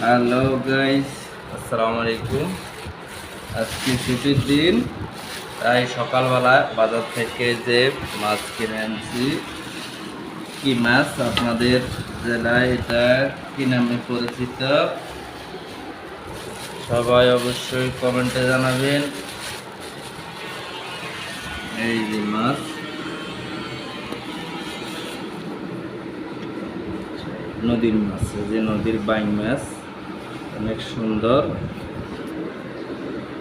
Hello guys, আসসালামু আলাইকুম। আজকে ছুটির দিন, তাই সকালবেলা বাজার থেকে যে মাছ কিনে আনছি। কি মাছ আপনাদের জেলায় এটা কি নামে পরিচিত? সবাই অবশ্যই কমেন্টে জানাবেন। এই যে মাছ, নদীর মাছ, যে নদীর বাইং মাছ, অনেক সুন্দর।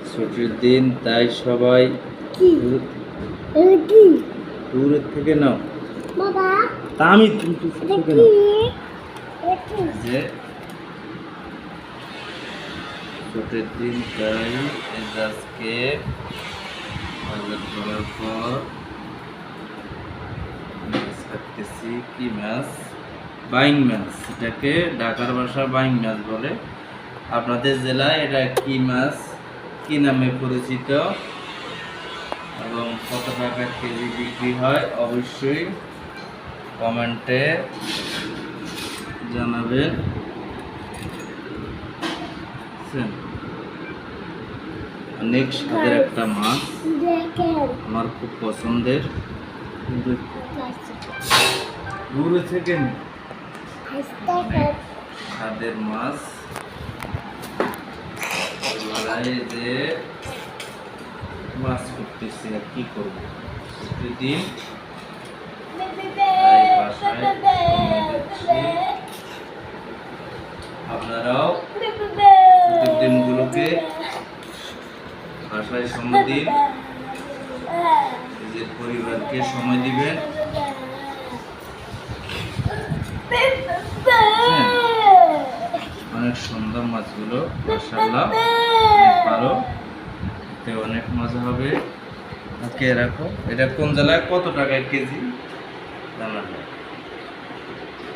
ছুটির দিন, তাই সবাই দূরের থেকে নাও তা আমি থেকে নাও। যে ছুটির দিন, তাই আজকে বাজার করার পর মাছ কাটতেছি। কি মাছ? বাইং মাছ। এটাকে ঢাকার ভাষা বাইং মাছ বলে। আপনাদের জেলায় এটা কি মাছ, কি নামে পরিচিত এবং কত টাকা কেজি বিক্রি হয় অবশ্যই কমেন্টে জানাবেন। অনেক স্বাদের একটা মাছ, আমার খুব পছন্দের, কিন্তু দূরে থেকে অনেক স্বাদের মাছ। যে মাছ করতেছি আর কি করবো, প্রতিদিন আপনারাও ছুটির দিনগুলোকে বাসায় সময় দিন, নিজের পরিবারকে সময় দিবেন। অনেক সুন্দর মাছগুলো, মাশাআল্লাহ, অনেক ভালো, এতে অনেক মজা হবে। ওকে, রাখো। এটা কোন জেলায় কত টাকা কেজি জানাবেন।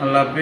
আল্লাহ হাফেজ।